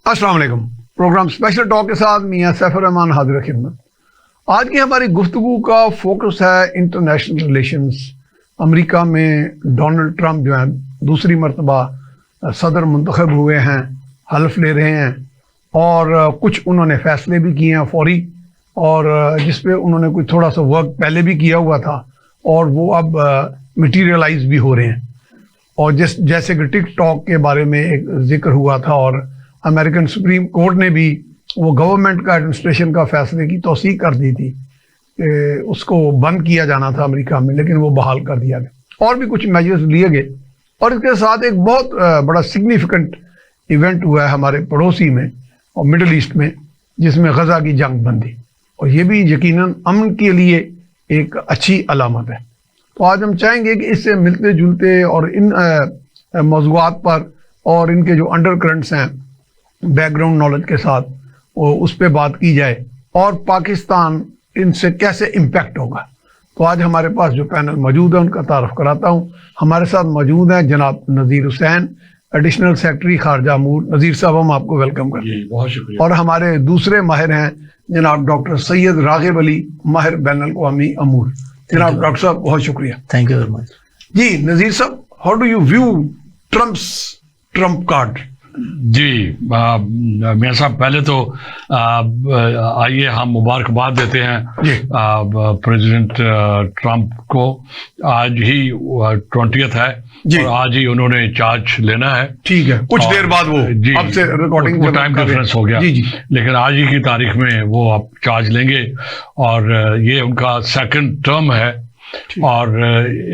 अस्सलाम वालेकुम। Programme special talk के साथ मियां सैफुर रहमान हाजिर खिदमत। आज की हमारी गुफ्तगू का फोकस है इंटरनेशनल रिलेशंस। अमेरिका में डोनाल्ड ट्रंप जो है दूसरी मरतबा सदर मुंतखब हुए हैं, हल्फ ले रहे हैं और कुछ उन्होंने फैसले भी किए हैं फौरी, और जिस पे उन्होंने कुछ थोड़ा सा वर्क पहले भी किया हुआ था और वो अब मटीरियलाइज भी हो रहे हैं। और जैसे कि टिकटॉक के बारे में एक जिक्र हुआ था और अमेरिकन सुप्रीम कोर्ट ने भी वो गवर्नमेंट का एडमिनिस्ट्रेशन का फैसले की तौसीक कर दी थी, उसको बंद किया जाना था अमेरिका में, लेकिन वो बहाल कर दिया गया। और भी कुछ मेजर्स लिए गए और इसके साथ एक बहुत बड़ा सिग्निफिकेंट इवेंट हुआ है हमारे पड़ोसी में और मिडल ईस्ट में, जिसमें गजा की जंग बंदी, और ये भी यकीनन अमन के लिए एक अच्छी अलामत है। तो आज हम चाहेंगे कि इससे मिलते जुलते और इन मौज़ूआत पर और इनके जो अंडर करंट्स हैं बैकग्राउंड नॉलेज के साथ उस पर बात की जाए और पाकिस्तान इनसे कैसे इम्पैक्ट होगा। तो आज हमारे पास जो पैनल मौजूद है उनका तारुफ कराता हूँ। हमारे साथ मौजूद हैं जनाब नज़ीर हुसैन, एडिशनल सेक्रेटरी खारजा अमूर। नज़ीर साहब, हम आपको वेलकम करते हैं। बहुत शुक्रिया। और हमारे दूसरे माहिर हैं जनाब डॉक्टर सैयद रागिब अली, माहिर बैन अल-अक़वामी अमूर। जनाब डॉक्टर साहब, बहुत शुक्रिया। Thank you very much. जी नज़ीर साहब, how do you view Trump card? जी मियां साहब, पहले तो आइए हम मुबारकबाद देते हैं प्रेसिडेंट ट्रंप को। आज ही 20th है और आज ही उन्होंने चार्ज लेना है। ठीक है, कुछ देर बाद वो जी अब से रिकॉर्डिंग वो टाइम डिफरेंस हो गया। जी। लेकिन आज ही की तारीख में वो अब चार्ज लेंगे और ये उनका सेकंड टर्म है और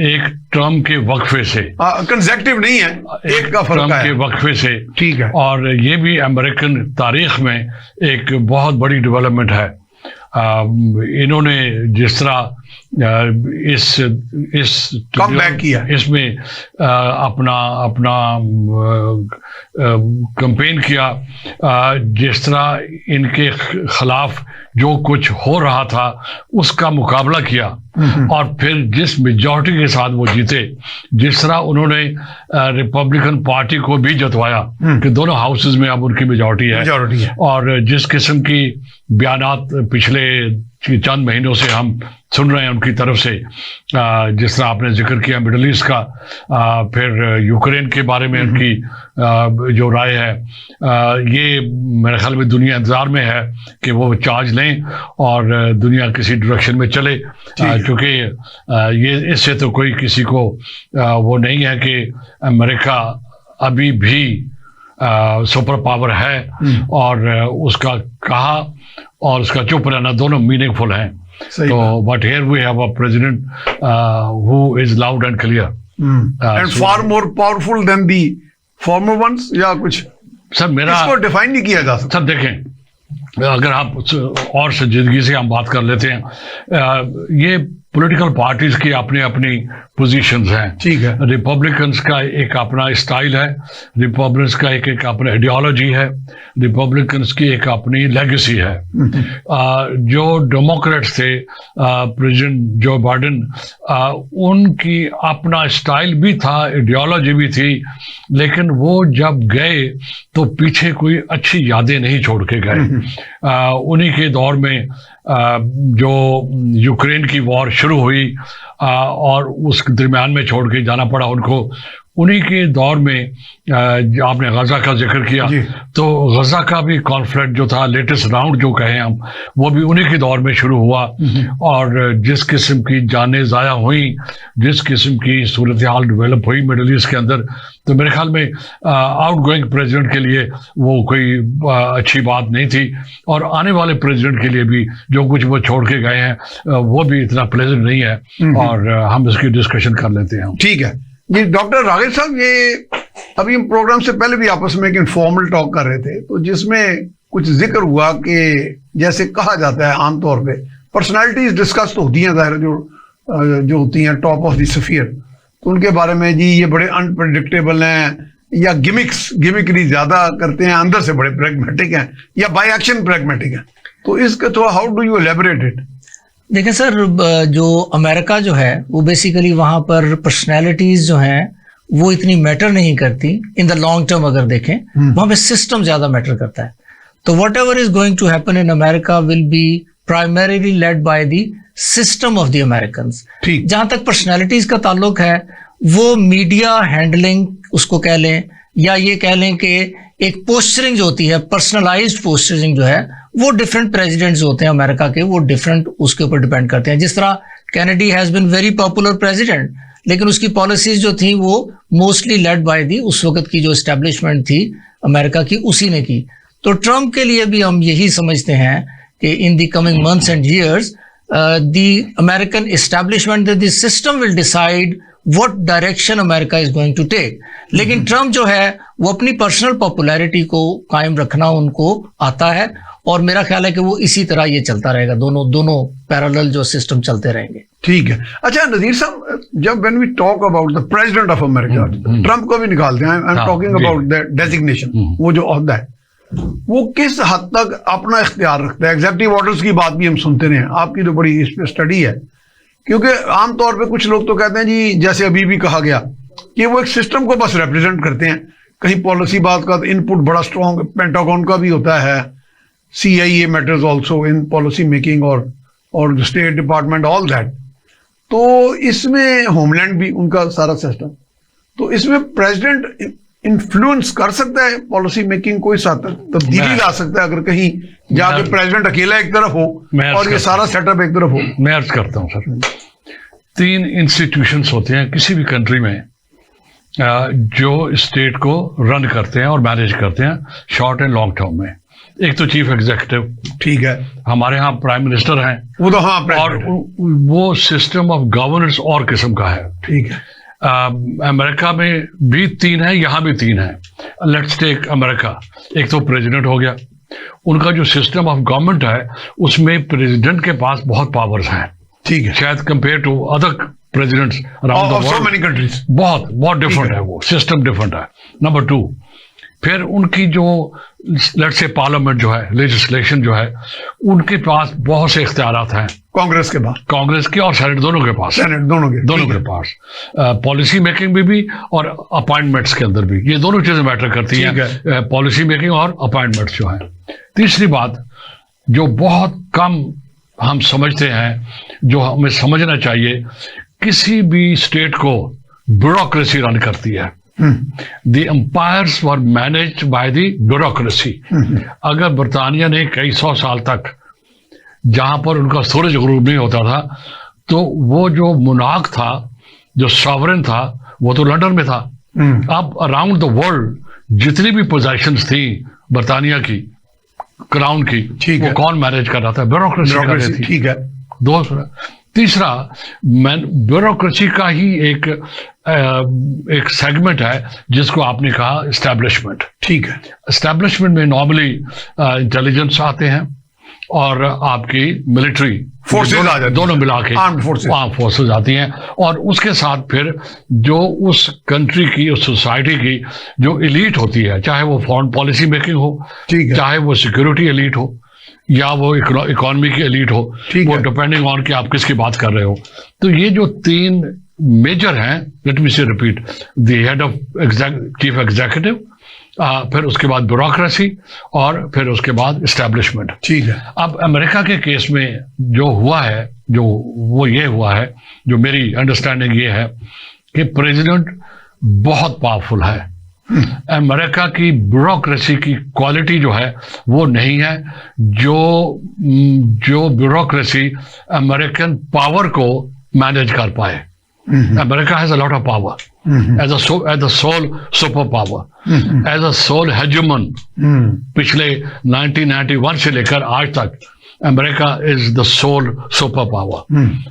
एक टर्म के वक्फे से, कंसेक्टिव नहीं है, एक का फर्क है, के वक्फे से। ठीक है। और ये भी अमेरिकन तारीख में एक बहुत बड़ी डेवलपमेंट है। इन्होंने जिस तरह इस कम बैक किया, इसमें अपना कैंपेन किया, जिस तरह इनके खिलाफ जो कुछ हो रहा था उसका मुकाबला किया और फिर जिस मेजॉरिटी के साथ वो जीते, जिस तरह उन्होंने रिपब्लिकन पार्टी को भी जतवाया कि दोनों हाउसेज में अब उनकी मेजॉरिटी है। और जिस किस्म की बयानात पिछले चंद महीनों से हम सुन रहे हैं उनकी तरफ से, जिस तरह आपने जिक्र किया मिडल ईस्ट का, फिर यूक्रेन के बारे में उनकी जो राय है, ये मेरे ख्याल में दुनिया इंतजार में है कि वो चार्ज लें और दुनिया किसी डायरेक्शन में चले, क्योंकि ये इससे तो कोई किसी को वो नहीं है कि अमेरिका अभी भी सुपर पावर है और उसका कहा और उसका चुप रहना दोनों मीनिंगफुल हैं। तो but here we have a president who is loud and clear and far more powerful than the former ones, या कुछ सर मेरा इसको डिफाइन नहीं किया जा सकता। सर देखें, अगर आप और संजीदगी से हम बात कर लेते हैं, ये पॉलिटिकल पार्टीज की अपनी अपनी पोजीशंस हैं। ठीक है। रिपब्लिकन्स का एक अपना स्टाइल है, रिपब्लिकन्स का एक अपना आइडियोलॉजी है, रिपब्लिकन्स की एक अपनी लेगेसी है। जो डेमोक्रेट्स थे, प्रेसिडेंट जो बाइडेन, उनकी अपना स्टाइल भी था, आइडियोलॉजी भी थी, लेकिन वो जब गए तो पीछे कोई अच्छी यादें नहीं छोड़ के गए। उन्हीं के दौर में जो यूक्रेन की वॉर शुरू हुई और उस दरमियान में छोड़ के जाना पड़ा उनको। उन्हीं के दौर में आपने गजा का जिक्र किया, तो गजा का भी कॉन्फ्लिक्ट जो था, लेटेस्ट राउंड जो कहें हम, वो भी उन्हीं के दौर में शुरू हुआ। और जिस किस्म की जानें ज़ाया हुई, जिस किस्म की सूरत हाल डेवलप हुई मिडल ईस्ट के अंदर, तो मेरे ख्याल में आउट गोइंग प्रेसिडेंट के लिए वो कोई अच्छी बात नहीं थी, और आने वाले प्रेसिडेंट के लिए भी जो कुछ वो छोड़ के गए हैं वो भी इतना प्लेजेंट नहीं है, और हम इसकी डिस्कशन कर लेते हैं। ठीक है जी। डॉक्टर रागिब साहब, ये अभी हम प्रोग्राम से पहले भी आपस में एक इनफॉर्मल टॉक कर रहे थे, तो जिसमें कुछ जिक्र हुआ कि जैसे कहा जाता है आमतौर पे पर्सनालिटीज डिस्कस तो होती हैं, ज़ाहिर जो होती हैं टॉप ऑफ द स्फीयर, तो उनके बारे में जी ये बड़े अनप्रेडिक्टेबल हैं या गिमिकरी ज्यादा करते हैं, अंदर से बड़े प्रैग्मेटिक हैं या बाय एक्शन प्रैग्मेटिक हैं। तो इसका थोड़ा how do you elaborate it? देखिए सर, जो अमेरिका जो है वो बेसिकली वहाँ पर पर्सनैलिटीज़ जो हैं वो इतनी मैटर नहीं करती इन द लॉन्ग टर्म। अगर देखें वहां पे सिस्टम ज्यादा मैटर करता है। तो whatever is going to happen in America will be primarily led by the system of the Americans. जहां तक पर्सनैलिटीज का ताल्लुक है, वो मीडिया हैंडलिंग उसको कह लें, या ये कह लें कि एक पोस्चरिंग जो होती है, पर्सनलाइज्ड पोस्चरिंग जो है, वो डिफरेंट प्रेसिडेंट्स होते हैं अमेरिका के, वो डिफरेंट उसके ऊपर डिपेंड करते हैं। जिस तरह Kennedy has been very popular president, लेकिन उसकी पॉलिसीज जो थी वो मोस्टली लेड बाय दी उस वक्त की जो एस्टेब्लिशमेंट थी अमेरिका की, उसी ने की। तो ट्रम्प के लिए भी हम यही समझते हैं कि in the coming months and years the American establishment, the system will decide what direction America is going to take. लेकिन ट्रम्प जो है वो अपनी पर्सनल पॉपुलैरिटी को कायम रखना उनको आता है, और मेरा ख्याल है कि वो इसी तरह ये चलता रहेगा, दोनों पैरेलल जो सिस्टम चलते रहेंगे। ठीक है। अच्छा नजीर साहब, जब when we talk about the president of America, Trump को भी निकालते हैं, I am talking about the designation, वो जो ओहदा है वो किस हद तक अपना इख्तियार रखता है। एग्जेक्टिव ऑर्डर्स की बात भी हम सुनते रहे हैं, आपकी तो बड़ी इस पे स्टडी है, क्योंकि आमतौर पे कुछ लोग तो कहते हैं जी, जैसे अभी भी कहा गया कि वो एक सिस्टम को बस रिप्रेजेंट करते हैं, कहीं पॉलिसी बात का इनपुट बड़ा स्ट्रॉन्ग पेंटागन का भी होता है, CIA matters also in policy making, और स्टेट डिपार्टमेंट, ऑल दैट। तो इसमें होमलैंड भी उनका सारा सिस्टम, तो इसमें प्रेसिडेंट इन्फ्लुएंस कर सकता है पॉलिसी मेकिंग को, इस हद तक तब्दीली ला सकता है अगर कहीं जाके प्रेसिडेंट अकेला एक तरफ हो और ये सारा सेटअप एक तरफ हो। मैं अर्ज करता हूं सर, 3 इंस्टीट्यूशंस होते हैं किसी भी कंट्री में जो स्टेट को रन करते हैं और मैनेज करते हैं शॉर्ट एंड लॉन्ग टर्म में। एक तो चीफ एग्जीक्यूटिव, ठीक है, हमारे यहाँ प्राइम मिनिस्टर हैं, वो तो हाँ, और वो सिस्टम ऑफ गवर्नेंस और किस्म का है, ठीक है। अमेरिका में भी 3 है, यहाँ भी 3 है। लेट्स टेक अमेरिका, एक तो प्रेसिडेंट हो गया, उनका जो सिस्टम ऑफ गवर्नमेंट है उसमें प्रेसिडेंट के पास बहुत पावर्स हैं, ठीक है, शायद compare to other presidents around the world, so many countries, बहुत डिफरेंट है, वो सिस्टम डिफरेंट है। नंबर 2, फिर उनकी जो लेट्स से पार्लियामेंट जो है, लेजिस्लेशन जो है, उनके पास बहुत से इख्तियारात हैं, कांग्रेस के पास, कांग्रेस के और सेनेट दोनों के पास, सेनेट दोनों के पास, पॉलिसी मेकिंग में भी और अपॉइंटमेंट्स के अंदर भी, ये दोनों चीजें मैटर करती हैं, पॉलिसी मेकिंग और अपॉइंटमेंट्स जो है। तीसरी बात जो बहुत कम हम समझते हैं, जो हमें समझना चाहिए, किसी भी स्टेट को ब्यूरोक्रेसी रन करती है। The empires were managed by the bureaucracy. अगर बर्तानिया ने कई 100 साल तक, जहां पर उनका सूरज गुरूब नहीं होता था, तो वो जो मुनाक था, जो सॉवरेन था, वो तो लंदन में था। अब अराउंड द वर्ल्ड जितनी भी पोजीशंस थी बर्तानिया की, क्राउन की, वो कौन मैनेज कर रहा था? ब्यूरोक्रेसी कर रही थी, ठीक है। दूसरा, तीसरा, ब्यूरोक्रेसी का ही एक सेगमेंट है जिसको आपने कहा एस्टैब्लिशमेंट, ठीक है। एस्टैब्लिशमेंट में नॉर्मली इंटेलिजेंस आते हैं और आपकी मिलिट्री फोर्सेज आ जाती हैं, दोनों मिला के आर्म फोर्सेज आती हैं, और उसके साथ फिर जो उस कंट्री की, उस सोसाइटी की जो एलीट होती है, चाहे वो फॉरेन पॉलिसी मेकिंग हो, चाहे वो सिक्योरिटी एलीट हो, या वो इकोनॉमी की एलीट हो, वो डिपेंडिंग ऑन कि आप किसकी बात कर रहे हो। तो ये जो 3 मेजर हैं, लेट मी से repeat, the head of chief executive, फिर उसके बाद ब्यूरोक्रेसी, और फिर उसके बाद एस्टैब्लिशमेंट, ठीक है। अब अमेरिका के केस में जो हुआ है, ये हुआ है, जो मेरी अंडरस्टैंडिंग ये है कि प्रेसिडेंट बहुत पावरफुल है। अमेरिका की ब्यूरोक्रेसी की क्वालिटी जो है वो नहीं है जो ब्यूरोक्रेसी अमेरिकन पावर को मैनेज कर पाए। America has a lot of power as a sole super power, as a sole hegemon. पिछले 1991 से लेकर आज तक America is the sole superpower.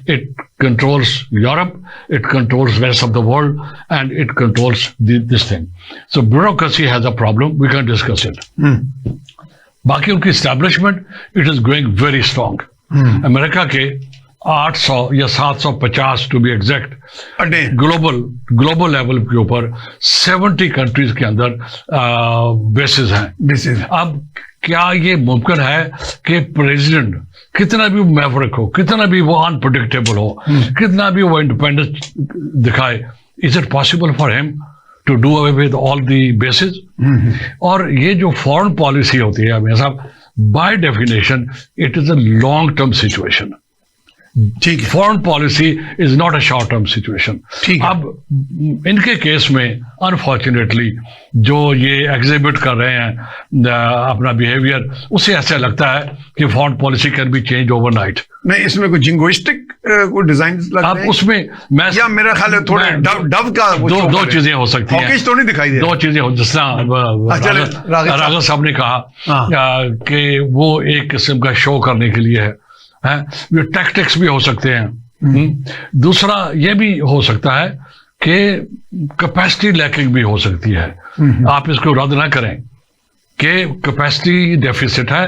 It controls Europe, it controls rest of the world, and it controls this thing. So bureaucracy has a problem. We can discuss it. बाकी उनकी establishment, it is going very strong. America के 800 या 750 to be exact global level के ऊपर 70 countries के अंदर basis हैं। अब क्या ये मुमकिन है कि प्रेसिडेंट कितना भी मैवरिक हो, कितना भी वो अनप्रेडिक्टेबल हो, कितना भी वो इंडिपेंडेंस दिखाए, is it possible for him to do away with all the basis? और ये जो फॉरेन पॉलिसी होती है हमेशा, by definition it is a long term situation. ठीक है, foreign policy is not a short term situation. ठीक है। अब इनके केस में अनफॉर्चुनेटली जो ये एग्जिबिट कर रहे हैं अपना बिहेवियर, उससे ऐसा लगता है कि foreign policy can be change overnight. नहीं, इसमें कोई जिंगोइस्टिक कोई डिजाइन लग अब रहे हैं? उसमें मैं या मेरा ख्याल है थोड़े डव का वो दो चौक है। चीजें हो सकती हैं। हॉकिश तो नहीं दिखाई दे रहा। दो चीजें हो, जिस तरह राघव साहब ने कहा हाँ। कि वो एक किस्म का शो करने के लिए है, ये टैक्टिक्स भी हो सकते हैं। दूसरा ये भी हो सकता है कि कैपेसिटी लैकिंग भी हो सकती है। आप इसको रद्द ना करें कि कैपेसिटी डेफिसिट है।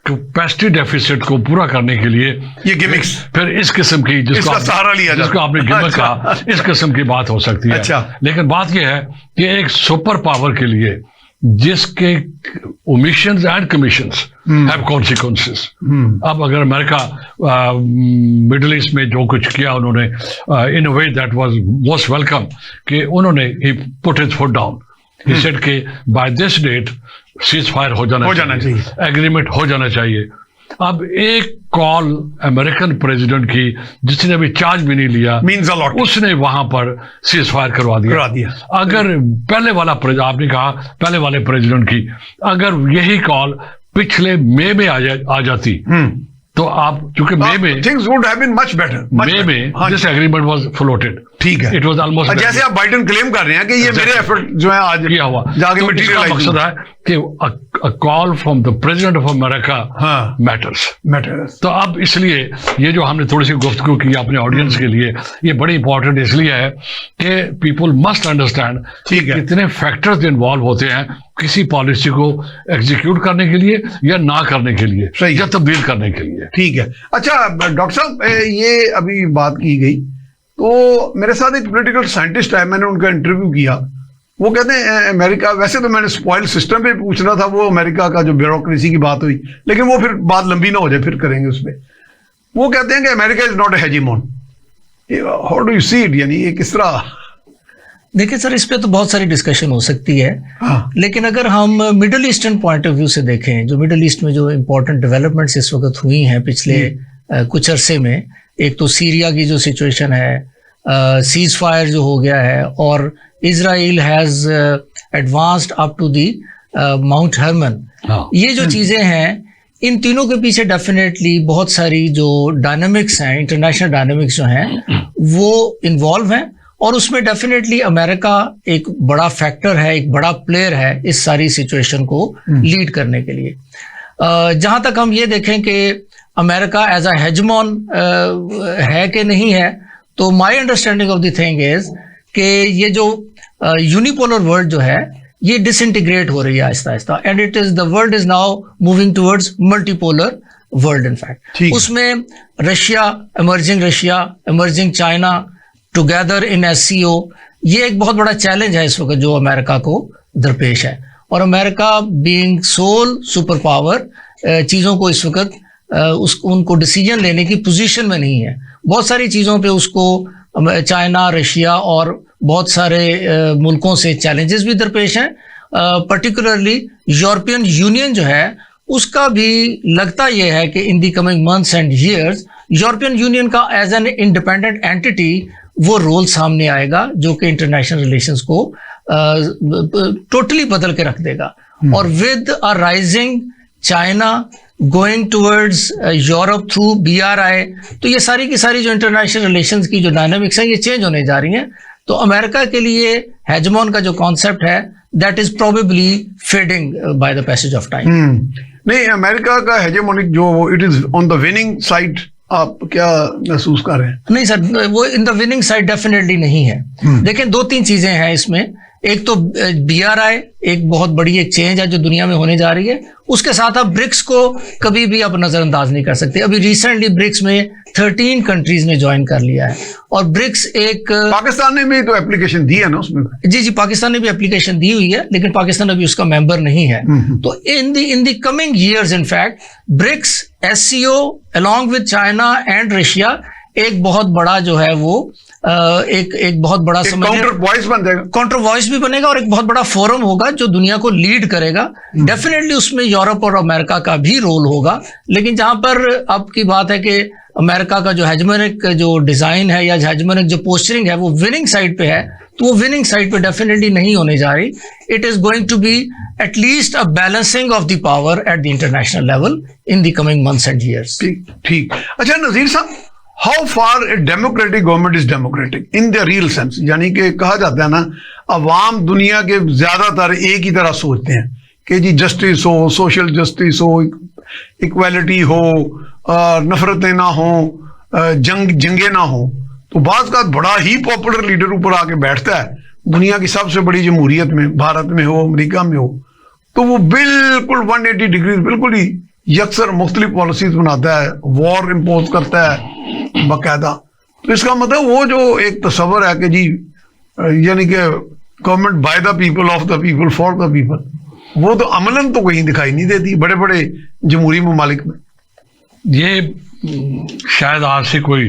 कैपेसिटी डेफिसिट को पूरा करने के लिए ये गिमिक्स, फिर इस किस्म की इसका सहारा लिया जाता जिसको आपने गिमिक कहा, इस किस्म की बात हो सकती है। अच्छा। लेकिन बात यह है कि एक सुपर पावर के लिए जिसके omissions and commissions have consequences. अब अगर अमेरिका मिडिल ईस्ट में जो कुछ किया उन्होंने in a way that was most welcome, कि उन्होंने he put his foot down, he said कि by this date cease fire जाना चाहिए, एग्रीमेंट हो जाना चाहिए। अब एक कॉल अमेरिकन प्रेसिडेंट की, जिसने अभी चार्ज भी नहीं लिया, मीन्स अ लॉट, उसने वहां पर सीज फायर करवा दिया। अगर पहले वाला आपने कहा पहले वाले प्रेसिडेंट की अगर यही कॉल पिछले मई में आ जाती, तो आप चूंकि मई में things would have been much better. मई में दिस एग्रीमेंट वाज फ्लोटेड। ठीक है, इट वाज ऑलमोस्ट जैसे आप बाइडेन क्लेम कर रहे हैं कि ये मेरे एफर्ट जो है आज किया हुआ, जाके तो मटेरियलाइज मकसद है कि a call from the president of America matters. तो अब इसलिए ये जो हमने थोड़ी सी गुफ्तगू की अपने ऑडियंस के लिए, ये बड़ी इंपॉर्टेंट इसलिए है कि पीपल मस्ट अंडरस्टैंड कितने फैक्टर्स इन्वॉल्व होते हैं किसी पॉलिसी को एग्जीक्यूट करने के लिए या ना करने के लिए, या तब्दील करने के लिए। ठीक है। अच्छा डॉक्टर साहब, ये अभी बात की गई, तो मेरे साथ एक पॉलिटिकल साइंटिस्ट है, मैंने उनका इंटरव्यू किया। वो कहते हैं अमेरिका, वैसे तो मैंने स्पॉइल सिस्टम पे पूछना था, वो अमेरिका का जो ब्यूरोक्रेसी की बात हुई, लेकिन वो फिर बात लंबी ना हो जाए, फिर करेंगे उस पर। वो कहते हैं कि America is not a hegemon. How do you see it, यानी ये किस तरह? देखिए सर, इस पे तो बहुत सारी डिस्कशन हो सकती है। हाँ। लेकिन अगर हम middle eastern point of view से देखें, जो मिडिल ईस्ट में जो इम्पोर्टेंट डेवलपमेंट्स इस वक्त हुई हैं पिछले कुछ अरसे में, एक तो सीरिया की जो सिचुएशन है, सीज फायर जो हो गया है, और Israel has advanced up to the Mount Hermon. ये जो चीजें हैं, इन तीनों के पीछे डेफिनेटली बहुत सारी जो डायनामिक्स हैं, इंटरनेशनल डायनामिक्स जो हैं, वो इन्वॉल्व हैं, और उसमें डेफिनेटली अमेरिका एक बड़ा फैक्टर है, एक बड़ा प्लेयर है इस सारी सिचुएशन को लीड करने के लिए। जहां तक हम ये देखें कि अमेरिका एज अ हेजमॉन है कि नहीं है, तो my understanding of the thing is कि ये जो यूनिपोलर वर्ल्ड जो है, ये डिसइंटीग्रेट हो रही है आहिस्ता आहिस्ता, and it is the world is now moving towards multipolar world. In fact उसमें Russia, emerging China together in SCO, ये एक बहुत बड़ा चैलेंज है इस वक्त जो अमेरिका को दरपेश है। और America being sole super power चीज़ों को इस वक्त उनको डिसीजन लेने की पोजीशन में नहीं है। बहुत सारी चीज़ों पे उसको चाइना, रशिया और बहुत सारे मुल्कों से चैलेंजेस भी दरपेश हैं। पर्टिकुलरली यूरोपियन यूनियन जो है, उसका भी लगता यह है कि in the coming months and years European Union का एज एन इंडिपेंडेंट एंटिटी वो रोल सामने आएगा, जो कि इंटरनेशनल रिलेशंस को टोटली बदल के रख देगा। और with a rising China going towards Europe through BRI, तो ये सारी की सारी जो इंटरनेशनल रिलेशंस की जो डायनामिक्स हैं, ये चेंज होने जा रही हैं। तो अमेरिका के लिए हेजमॉन का जो कॉन्सेप्ट है, that is probably fading by the passage of time. नहीं, अमेरिका का हेजेमोनिक जो it is on the winning side, आप क्या महसूस कर रहे हैं? नहीं सर, वो in the winning side definitely नहीं है। देखें, दो तीन चीजें हैं इसमें। एक तो BRI एक बहुत बड़ी एक चेंज है जो दुनिया में होने जा रही है। उसके साथ आप ब्रिक्स को कभी भी आप नजरअंदाज नहीं कर सकते। अभी रिसेंटली ब्रिक्स में 13 कंट्रीज ने ज्वाइन कर लिया है, और ब्रिक्स एक पाकिस्तान ने भी तो एप्लीकेशन दी है ना उसमें? जी, पाकिस्तान ने भी एप्लीकेशन दी हुई है, लेकिन पाकिस्तान अभी उसका मेंबर नहीं है। तो in the coming years in fact BRICS SCO along with China and Russia एक बहुत बड़ा जो है वो एक बहुत बड़ा काउंटर वॉइस बन जाएगा, काउंटर वॉइस भी बनेगा और एक बहुत बड़ा फोरम होगा जो दुनिया को लीड करेगा। डेफिनेटली उसमें यूरोप और अमेरिका का भी रोल होगा, लेकिन जहां पर अब की बात है कि अमेरिका का जो हेजमोनिक जो डिजाइन है या हेजमोनिक जो पोस्चरिंग है वो विनिंग साइड पे है, तो वो विनिंग साइड पे डेफिनेटली नहीं होने जा रही। It is going to be at least a balancing of the power at the international level in the coming months and years. ठीक। अच्छा नजीर साहब, how far a democratic government is democratic in the real sense, यानी कि कहा जाता है ना, अवाम दुनिया के ज्यादातर एक ही तरह सोचते हैं कि जी जस्टिस हो, सोशल जस्टिस हो, इक्वालिटी हो, नफरतें ना हो, जंगे ना हो। तो बात का बड़ा ही पॉपुलर लीडर ऊपर आके बैठता है, दुनिया की सबसे बड़ी जमहूरियत में, भारत में हो, अमेरिका में हो, तो वो बिल्कुल 180 डिग्री बिल्कुल ही यकसर मुख्तलिफ पॉलिसीज बनाता है, वॉर इम्पोज करता है बाकायदा। तो इसका मतलब वो जो एक तस्वर है कि जी यानी कि government by the people, of the people, for the people, वो तो अमलन तो कहीं दिखाई नहीं देती बड़े बड़े जमहूरी ममालिक में। ये शायद आज से कोई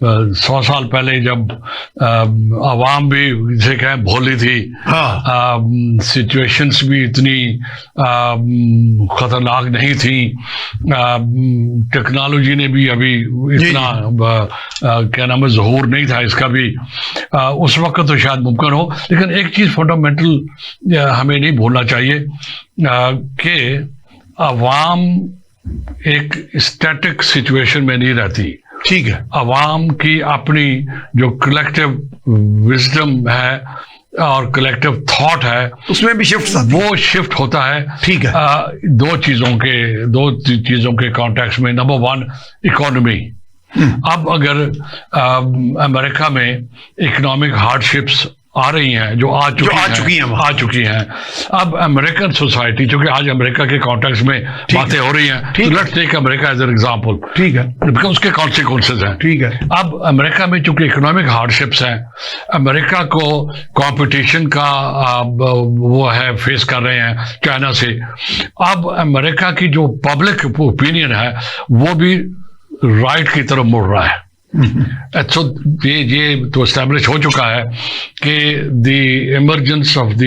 100 साल पहले जब आवाम भी जिसे कहें भोली थी, सिचुएशंस भी इतनी खतरनाक नहीं थी, टेक्नोलॉजी ने भी अभी इतना क्या नाम है ज़हूर नहीं था इसका भी, उस वक्त तो शायद मुमकिन हो। लेकिन एक चीज़ फंडामेंटल हमें नहीं भूलना चाहिए कि आवाम एक स्टैटिक सिचुएशन में नहीं रहती। ठीक है, अवाम की अपनी जो कलेक्टिव विजडम है और कलेक्टिव थॉट है उसमें भी शिफ्ट, वो शिफ्ट होता है। ठीक है, दो चीजों के कॉन्टेक्स्ट में। Number one, economy. अब अगर अमेरिका में इकोनॉमिक हार्डशिप्स आ रही हैं, जो आ चुकी हैं। अब अमेरिकन सोसाइटी, चूंकि आज अमेरिका के कॉन्टेक्स्ट में बातें हो रही हैं, तो let's take America as an example. ठीक है, बिकॉज उसके कॉन्सिक्वेंसेस हैं। ठीक है, अब अमेरिका में चूंकि इकोनॉमिक हार्डशिप्स हैं, अमेरिका को कंपटीशन का वो है, फेस कर रहे हैं चाइना से। अब अमेरिका की जो पब्लिक ओपिनियन है वो भी राइट की तरफ मुड़ रहा है। तो ये तो एस्टैब्लिश हो चुका है कि the emergence of the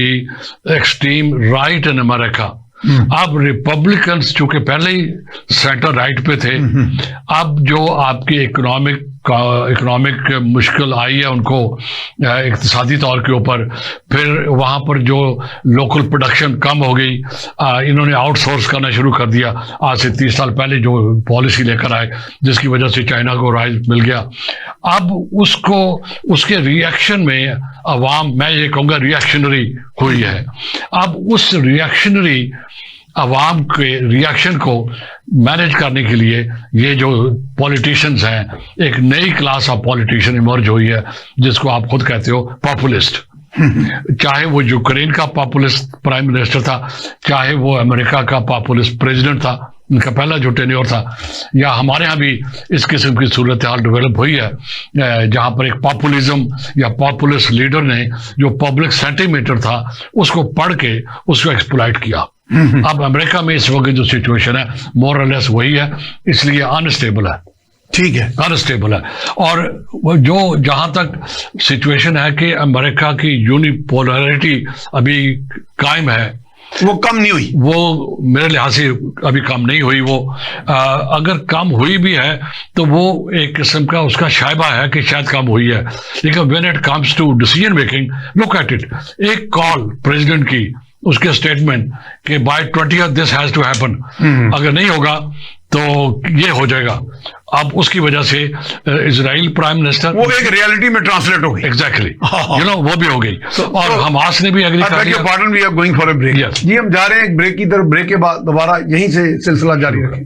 extreme right in America. अब रिपब्लिकन्स चूंकि पहले ही सेंटर राइट पे थे, अब जो आपकी इकोनॉमिक मुश्किल आई है उनको इक्तिसादी तौर के ऊपर, फिर वहाँ पर जो लोकल प्रोडक्शन कम हो गई, इन्होंने आउटसोर्स करना शुरू कर दिया। आज से 30 साल पहले जो पॉलिसी लेकर आए जिसकी वजह से चाइना को राइज मिल गया, अब उसके रिएक्शन में अवाम, मैं ये कहूँगा रिएक्शनरी हुई है। अब उस रिएक्शनरी अवाम के रिएक्शन को मैनेज करने के लिए ये जो पॉलिटिशियंस हैं, एक नई क्लास ऑफ पॉलिटिशियन इमर्ज हुई है जिसको आप खुद कहते हो पॉपुलिस्ट। चाहे वो यूक्रेन का पॉपुलिस्ट प्राइम मिनिस्टर था, चाहे वो अमेरिका का पॉपुलिस्ट प्रेसिडेंट था, उनका पहला जो टेन्योर था, या हमारे यहाँ भी इस किस्म की सूरत हाल डेवलप हुई है जहाँ पर एक पॉपुलिज्म या पॉपुलिस्ट लीडर ने जो पब्लिक सेंटीमीटर था उसको पढ़ के उसको एक्सप्लॉइट किया। अब अमेरिका में इस वक्त जो सिचुएशन है मोर और लेस वही है, इसलिए अनस्टेबल है। ठीक है, अनस्टेबल है। और जो जहां तक सिचुएशन है कि अमेरिका की यूनिपोलैरिटी अभी कायम है, वो कम नहीं हुई, वो मेरे लिहाज से अभी कम नहीं हुई। वो अगर कम हुई भी है तो वो एक किस्म का उसका शायबा है कि शायद कम हुई है। लेकिन when it comes to decision making, look at it, एक कॉल प्रेसिडेंट की, उसके स्टेटमेंट कि by 20th this has to happen, अगर नहीं होगा तो ये हो जाएगा। अब उसकी वजह से इजराइल प्राइम मिनिस्टर, वो एक रियलिटी में ट्रांसलेट हो गई। एग्जैक्टली, यू नो, वो भी हो गई। और हमास ने भी एग्री कर लिया। Partner, we are going for a break. जी, हम जा रहे हैं एक ब्रेक की तरफ। ब्रेक के बाद दोबारा यहीं से सिलसिला जारी रखें।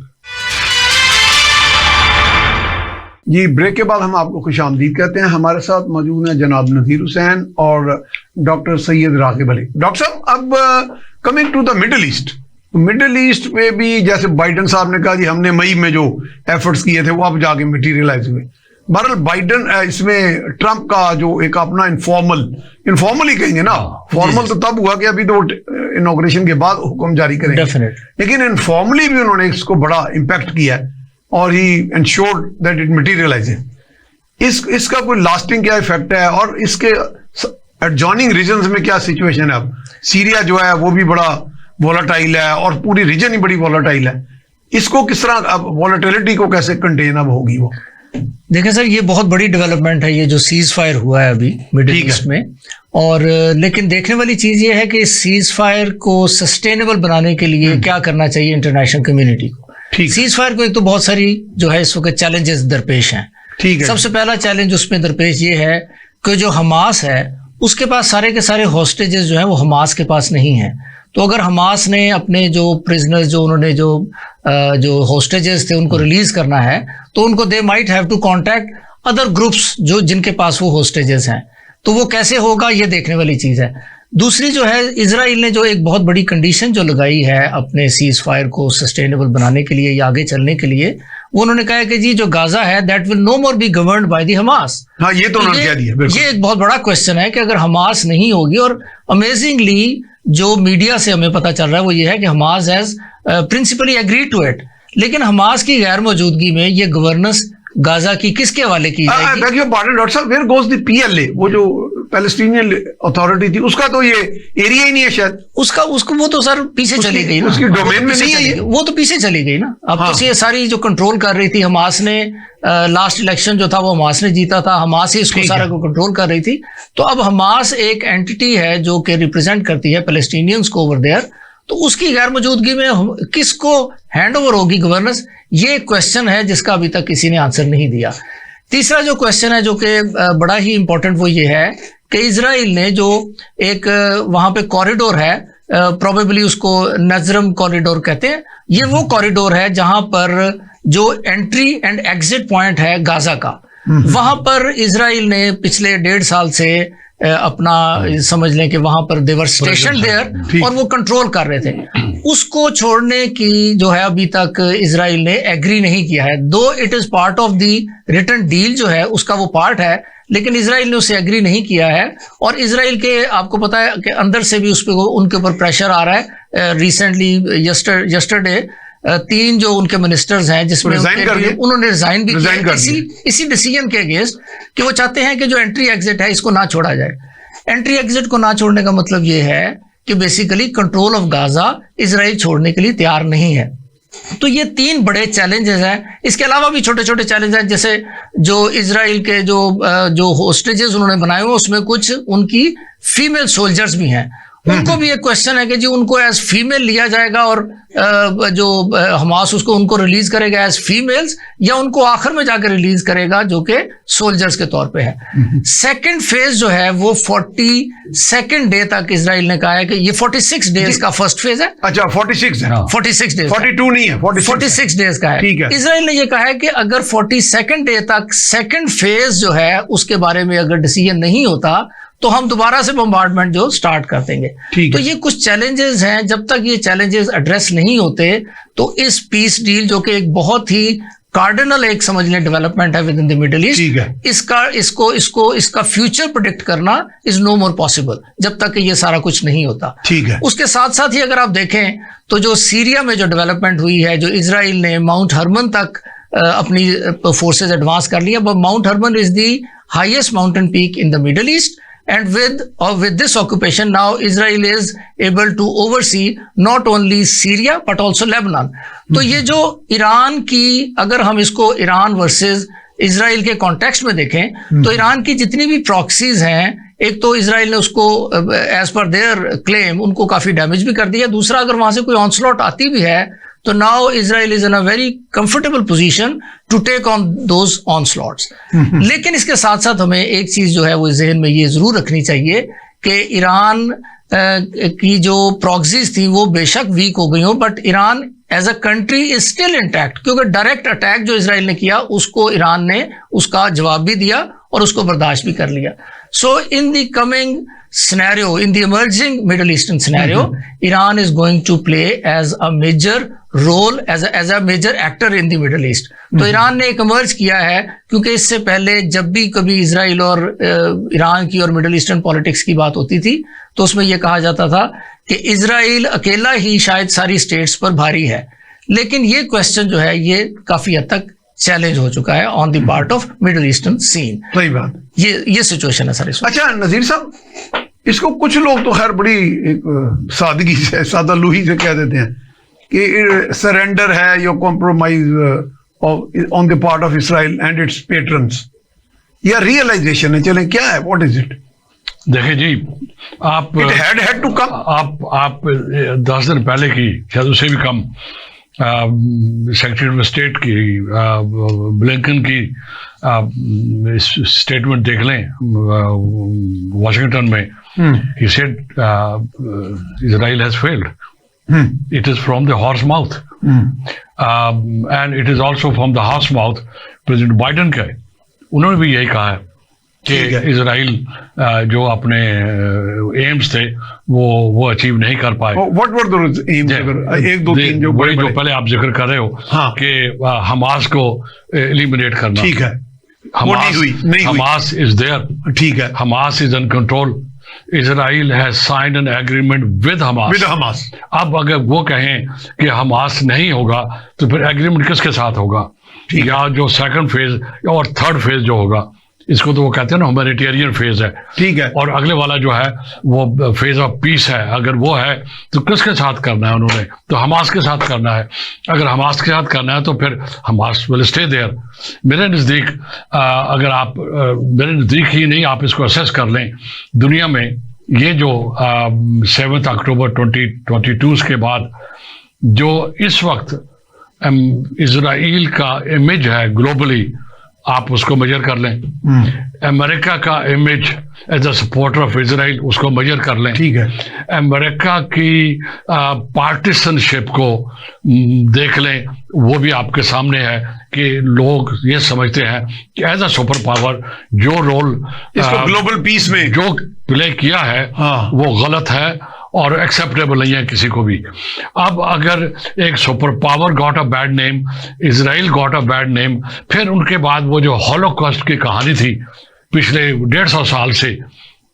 जी, ब्रेक के बाद हम आपको खुशामदीद कहते हैं। हमारे साथ मौजूद हैं जनाब नज़ीर हुसैन और डॉक्टर सैयद रागिब अली। डॉक्टर साहब, अब coming to the middle east, middle east पे भी जैसे बाइडन साहब ने कहा जी हमने मई में जो एफर्ट्स किए थे वो अब जाके मटीरियलाइज हुए। बहरहाल बाइडन, इसमें ट्रंप का जो एक अपना इनफॉर्मल ही कहेंगे ना, फॉर्मल तो तब हुआ कि अभी तो इनॉग्रेशन के बाद हुक्म जारी करेंगे, लेकिन इनफॉर्मली भी उन्होंने इसको बड़ा इम्पैक्ट किया है और ही एंश्योर्ड दैट इट मटीरियलाइज। इसका कोई लास्टिंग क्या इफेक्ट है, और इसके एडजॉइनिंग रीजन्स में क्या सिचुएशन है? अब सीरिया जो है वो भी बड़ा वॉलेटाइल है और पूरी रीजन ही बड़ी वॉलेटाइल है। इसको किस तरह, अब वॉलेटिलिटी को कैसे कंटेन अब होगी वो? देखिए सर, ये बहुत बड़ी डेवलपमेंट है, ये जो सीज फायर हुआ है अभी मिडिल ईस्ट में। और लेकिन देखने वाली चीज ये है कि इस सीज फायर को सस्टेनेबल बनाने के लिए क्या करना चाहिए इंटरनेशनल कम्युनिटी को। सीज फायर को एक तो बहुत सारी जो है इस वक्त चैलेंजेस दरपेश हैं। ठीक है। सबसे पहला चैलेंज उसमें दरपेश ये है कि जो हमास है उसके पास सारे के सारे हॉस्टेजेस जो है वो हमास के पास नहीं है। तो अगर हमास ने अपने जो प्रिजनर्स जो उन्होंने जो हॉस्टेजेस थे उनको रिलीज करना है तो उनको they might have to contact other groups जो जिनके पास वो हॉस्टेजेस हैं। तो वो कैसे होगा ये देखने वाली चीज है। दूसरी जो है, इजराइल ने जो एक बहुत बड़ी कंडीशन जो लगाई है अपने सीज फायर को सस्टेनेबल बनाने के लिए या आगे चलने के लिए, वो उन्होंने कहा है कि जी जो गाजा है that will no more be governed by the Hamas. हाँ, ये तो उन्होंने कह दिया। ये एक बहुत बड़ा क्वेश्चन है कि अगर हमास नहीं होगी, और अमेजिंगली जो मीडिया से हमें पता चल रहा है वो ये है कि Hamas has principally agreed to it, लेकिन हमास की गैर मौजूदगी में ये गवर्नेंस गाजा की किसके हवाले की जाएगी? डॉक्टर साहब, वेयर गोज द पीएलए, वो जो पैलेस्टीनियन अथॉरिटी थी, उसका तो ये एरिया ही नहीं है शायद। उसको वो तो सर पीछे चली गई ना, उसकी डोमेन में नहीं है ये। वो तो पीछे चली गई ना। अब हाँ। तो ये सारी जो कंट्रोल कर रही थी हमास ने, लास्ट इलेक्शन जो था वो हमास ने जीता था, हमास ही इसको सारा को कंट्रोल कर रही थी। तो अब हमास एक एंटिटी है जो कि रिप्रेजेंट करती है पैलेस्टीनियंस को ओवर देयर, तो उसकी गैर मौजूदगी में किसको हैंड ओवर होगी गवर्नेंस, ये क्वेश्चन है जिसका अभी तक किसी ने आंसर नहीं दिया। तीसरा जो क्वेश्चन है जो कि बड़ा ही इंपॉर्टेंट, वो ये है कि इजराइल ने जो एक वहां पे कॉरिडोर है, प्रोबेबली उसको नजरम कॉरिडोर कहते हैं, ये वो कॉरिडोर है जहां पर जो एंट्री एंड एग्जिट पॉइंट है गाजा का, वहां पर इजराइल ने पिछले 1.5 साल से अपना समझ लें कि वहां पर देवर स्टेशन देयर और वो कंट्रोल कर रहे थे। उसको छोड़ने की जो है अभी तक इजराइल ने एग्री नहीं किया है, though it is part of the written deal जो है उसका वो पार्ट है, लेकिन इजराइल ने उसे एग्री नहीं किया है। और इजराइल के आपको पता है कि अंदर से भी उस पर उनके ऊपर प्रेशर आ रहा है। रिसेंटली यस्टरडे 3 जो उनके मिनिस्टर्स हैं जिसमें उन्होंने रिजाइन भी किया इसी डिसीजन के अगेंस्ट कि वो चाहते हैं कि जो एंट्री एग्जिट है इसको ना छोड़ा जाए। एंट्री एग्जिट को ना छोड़ने का मतलब ये है कि basically control of Gaza Israel छोड़ने के लिए तैयार नहीं है। तो ये 3 बड़े चैलेंजेस हैं। इसके अलावा भी छोटे छोटे चैलेंज हैं, जैसे जो इजराइल के जो होस्टेजेस उन्होंने बनाए हुए उसमें कुछ उनकी फीमेल सोल्जर्स भी हैं। उनको भी एक क्वेश्चन है कि जी उनको एज फीमेल लिया जाएगा और जो हमास उसको उनको रिलीज करेगा एज फीमेल्स, या उनको आखिर में जाकर रिलीज करेगा जो कि सोल्जर्स के तौर पे है। सेकंड फेज जो है वो 42nd डे तक इजराइल ने कहा है कि ये 46 डेज का फर्स्ट फेज है। अच्छा, 46 है, 46 डेज, 42 नहीं है, 46 डेज का है। ठीक है। इजराइल ने ये कहा है कि अगर 42nd डे तक सेकंड फेज जो है उसके बारे में अगर डिसीजन नहीं होता तो हम दोबारा से बम्बार्डमेंट जो स्टार्ट कर देंगे। तो ये कुछ चैलेंजेस हैं, जब तक ये चैलेंजेस एड्रेस नहीं होते तो इस पीस डील जो कि एक बहुत ही कार्डिनल एक समझ लें डेवलपमेंट है with in the middle east, इसका फ्यूचर प्रेडिक्ट करना इज नो मोर पॉसिबल जब तक ये सारा कुछ नहीं होता। ठीक है। उसके साथ साथ ही अगर आप देखें तो जो सीरिया में जो डेवलपमेंट हुई है, जो इजराइल ने माउंट हरमन तक अपनी फोर्सेज एडवांस कर लिया। Mount Hermon is the highest mountain peak in the middle east, and with this occupation now Israel is able to oversee not only Syria but also Lebanon। तो ये जो Iran की, अगर हम इसको ईरान वर्सेस इजराइल के context में देखें तो ईरान की जितनी भी प्रॉक्सीज हैं, एक तो इजराइल ने उसको एज पर देयर क्लेम उनको काफी डैमेज भी कर दिया। दूसरा, अगर वहां से कोई ऑनस्लॉट आती भी है तो now Israel is in a very comfortable position to take on those onslaughts. लेकिन इसके साथ साथ हमें एक चीज जो है वो जहन में ये जरूर रखनी चाहिए कि ईरान की जो प्रॉक्सीज थी वो बेशक वीक हो गई हो, but Iran as a country is still intact, क्योंकि डायरेक्ट अटैक जो इजराइल ने किया उसको ईरान ने उसका जवाब भी दिया और उसको बर्दाश्त भी कर लिया। So in the coming scenario, in the emerging Middle Eastern scenario, Iran is going to play as a major role, as a major actor in the Middle East। तो ईरान ने एक emerge किया है, क्योंकि इससे पहले जब भी कभी इजराइल और ईरान की और मिडिल ईस्टर्न पॉलिटिक्स की बात होती थी तो उसमें यह कहा जाता था कि इजराइल अकेला ही शायद सारी स्टेट्स पर भारी है। लेकिन ये क्वेश्चन जो है ये काफी हद तक चैलेंज हो चुका है on the part of middle eastern scene. सही बात। ये सिचुएशन है सर इसमें। अच्छा नजीर साहब, इसको कुछ लोग तो खैर बड़ी एक सादगी से, सादालूही से कह देते हैं कि सरेंडर है या compromise on the part of Israel and it's patrons, या रियलाइजेशन है, चलें क्या है, व्हाट इज इट? देखिए जी, आप इट हैड टू कम। आप 10 दिन पहले की, शायद उससे भी कम, सेक्रेटरी ऑफ स्टेट की ब्लिंकन की स्टेटमेंट देख लें वॉशिंगटन में। He said Israel has failed, it is from the horse mouth, and it is also from the horse mouth president Biden का। उन्होंने भी यही कहा है कि इजराइल जो अपने एम्स थे वो अचीव नहीं कर पाए। What were those AIIMS? एक दो तीन जो वही जो पहले आप जिक्र कर रहे हो, हाँ, कि हमास को एलिमिनेट करना। ठीक है, हमास इज देयर, ठीक है, Hamas is in control, Israel has signed an agreement with Hamas. अब अगर वो कहें कि हमास नहीं होगा तो फिर एग्रीमेंट किसके साथ होगा? या जो सेकंड फेज और थर्ड फेज जो होगा, इसको तो वो कहते हैं ना ह्यूमैनिटेरियन फेज है, ठीक है, और अगले वाला जो है वो फेज ऑफ पीस है। अगर वो है तो किसके साथ करना है उन्होंने? तो हमास के साथ करना है। अगर हमास के साथ करना है तो फिर हमास विल स्टे देयर। मेरे नज़दीक अगर आप मेरे नज़दीक ही नहीं, आप इसको असेस कर लें, दुनिया में ये जो 7 अक्टूबर 2022 के बाद जो इस वक्त इजराइल का इमेज है ग्लोबली, आप उसको मेजर कर लें। अमेरिका का image as a supporter of Israel, उसको मेजर कर लें। ठीक है, अमेरिका की पार्टिसनशिप को देख लें, वो भी आपके सामने है कि लोग ये समझते हैं कि एज अ सुपर पावर जो रोल इसको ग्लोबल पीस में जो प्ले किया है, हाँ, वो गलत है और एक्सेप्टेबल नहीं है किसी को भी। अब अगर एक super power got a bad name, Israel got a bad name, फिर उनके बाद वो जो हॉलोकॉस्ट की कहानी थी पिछले 150 साल से,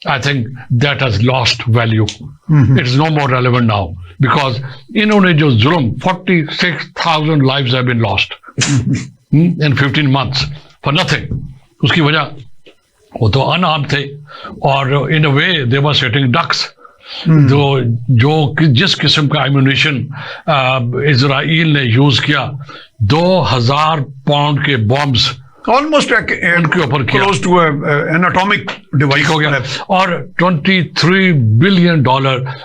I think that has lost value. It is no more relevant now, because इन्होंने जो जुल्म, 46,000 lives have been lost in 15 months for nothing. उसकी वजह वो तो अनआर्म्ड थे और इन a way they were setting ducks. जो जिस किस्म का एम्यूनिशन इजराइल ने यूज किया, 2000 पाउंड के बॉम्ब्स ऑलमोस्ट उनके ऊपर किया, close to an atomic device हो गया। और $23 बिलियन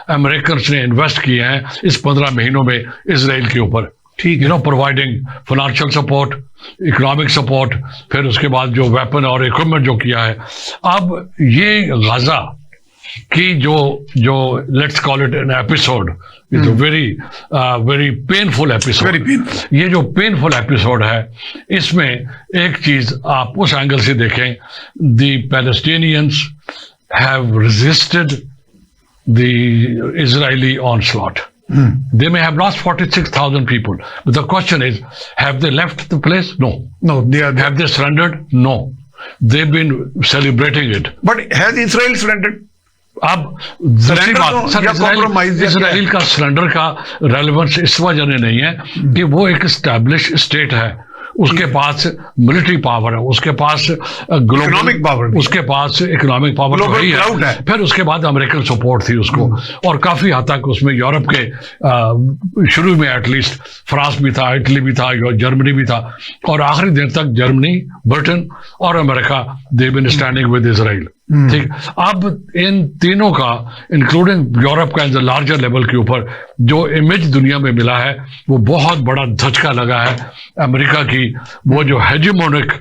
अमेरिकन ने इन्वेस्ट किए हैं इस 15 महीनों में इजराइल के ऊपर। ठीक, providing financial support, economic support, फिर उसके बाद जो वेपन और इक्विपमेंट जो किया है। अब ये गाजा की जो let's call it an episode, it's a very painful episode. ये जो पेनफुल एपिसोड है, इसमें एक चीज आप उस एंगल से देखें, the Palestinians have resisted the Israeli onslaught. They may have lost 46,000 people, but the question is, have they left the place? No. Have they surrendered? No. They've been celebrating it. But has Israel surrendered? अब दूसरी बात, Israel का surrender का relevance इस वजह से नहीं है कि वो एक एस्टैब्लिश स्टेट है, उसके पास मिलिट्री पावर है, उसके पास इकोनॉमिक पावर, उसके पास इकोनॉमिक पावर वही है। फिर उसके बाद अमेरिकन सपोर्ट थी उसको, और काफी हद तक उसमें यूरोप के शुरू में एटलीस्ट फ्रांस भी था, इटली भी था, जर्मनी भी था, और आखिरी दिन तक जर्मनी, ब्रिटेन और America they been standing with Israel. ठीक, अब इन तीनों का, इंक्लूडिंग यूरोप का, इन द लार्जर लेवल के ऊपर जो इमेज दुनिया में मिला है, वो बहुत बड़ा धचका लगा है अमेरिका की, वो जो हेजेमोनिक